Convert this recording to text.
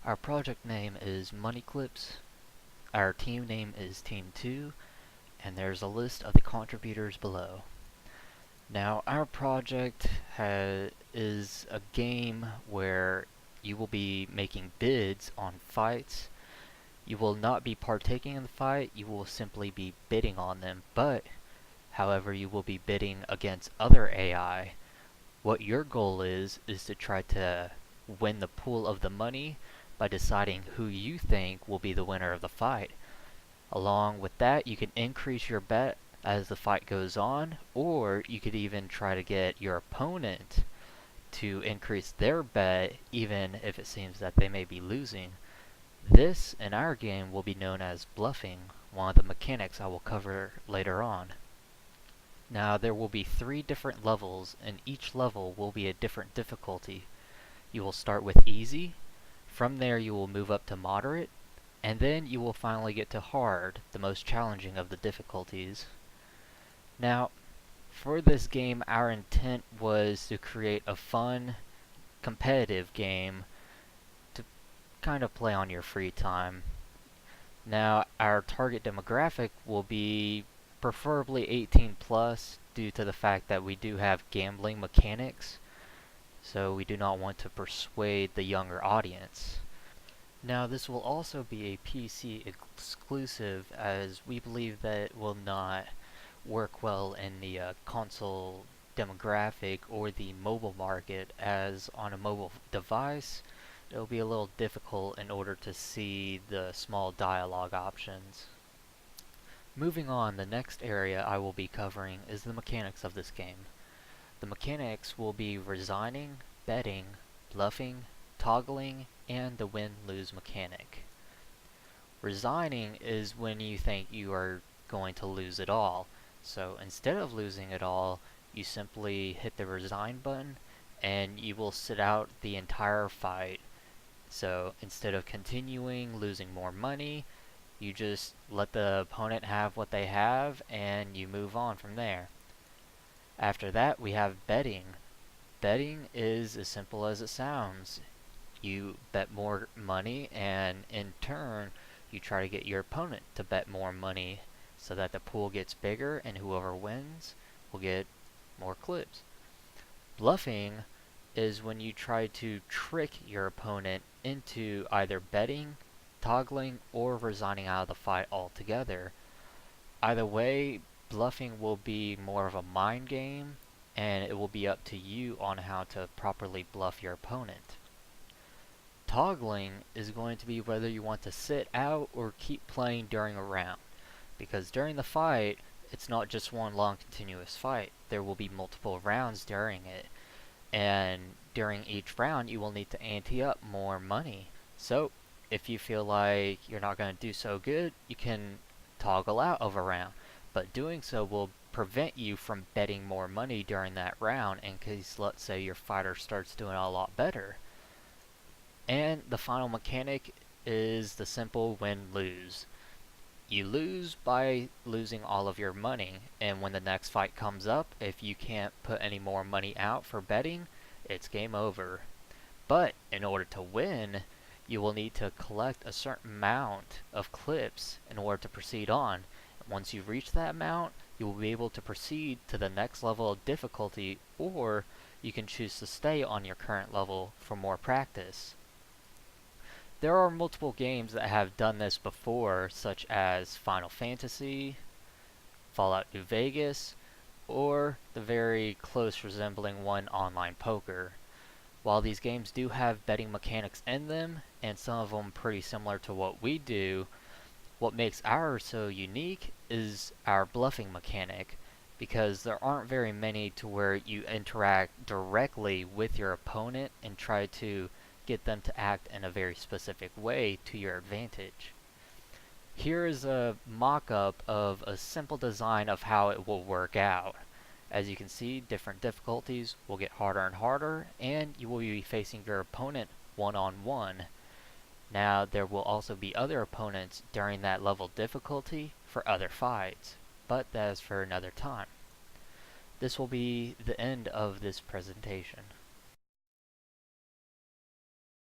Our project name is MoneyClips, our team name is Team 2, and there's a list of the contributors below. Now, our project is a game where you will be making bids on fights. You will not be partaking in the fight, you will simply be bidding on them, but however, you will be bidding against other AI. What your goal is to try to win the pool of the money by deciding who you think will be the winner of the fight. Along with that, you can increase your bet as the fight goes on, or you could even try to get your opponent to increase their bet even if it seems that they may be losing. This, in our game, will be known as bluffing, one of the mechanics I will cover later on. Now, there will be 3 different levels, and each level will be a different difficulty. You will start with easy, from there you will move up to moderate, and then you will finally get to hard, the most challenging of the difficulties. Now, for this game, our intent was to create a fun, competitive game to kind of play on your free time. Now, our target demographic will be preferably 18 plus due to the fact that we do have gambling mechanics, so we do not want to persuade the younger audience. Now, this will also be a PC exclusive, as we believe that it will not work well in the console demographic or the mobile market, as on a mobile device it'll be a little difficult in order to see the small dialogue options. Moving on, the next area I will be covering is the mechanics of this game. The mechanics will be resigning, betting, bluffing, toggling, and the win-lose mechanic. Resigning is when you think you are going to lose it all. So instead of losing it all, you simply hit the resign button and you will sit out the entire fight. So instead of continuing losing more money, you just let the opponent have what they have and you move on from there. After that, we have betting. Betting is as simple as it sounds. You bet more money, and in turn, you try to get your opponent to bet more money so that the pool gets bigger and whoever wins will get more clips. Bluffing is when you try to trick your opponent into either betting, toggling, or resigning out of the fight altogether. Either way, bluffing will be more of a mind game, and it will be up to you on how to properly bluff your opponent. Toggling is going to be whether you want to sit out or keep playing during a round, because during the fight, it's not just one long continuous fight. There will be multiple rounds during it, and during each round you will need to ante up more money. So if you feel like you're not going to do so good, you can toggle out of a round, but doing so will prevent you from betting more money during that round in case, let's say, your fighter starts doing a lot better. And the final mechanic is the simple win-lose. You lose by losing all of your money, and when the next fight comes up, if you can't put any more money out for betting, it's game over. But in order to win, you will need to collect a certain amount of clips in order to proceed on. Once you reach that amount, you will be able to proceed to the next level of difficulty, or you can choose to stay on your current level for more practice. There are multiple games that have done this before, such as Final Fantasy, Fallout New Vegas, or the very close resembling one, Online Poker. While these games do have betting mechanics in them, and some of them pretty similar to what we do, what makes ours so unique is our bluffing mechanic, because there aren't very many to where you interact directly with your opponent and try to get them to act in a very specific way to your advantage. Here is a mock-up of a simple design of how it will work out. As you can see, different difficulties will get harder and harder, and you will be facing your opponent one-on-one. Now, there will also be other opponents during that level difficulty for other fights, but that is for another time. This will be the end of this presentation.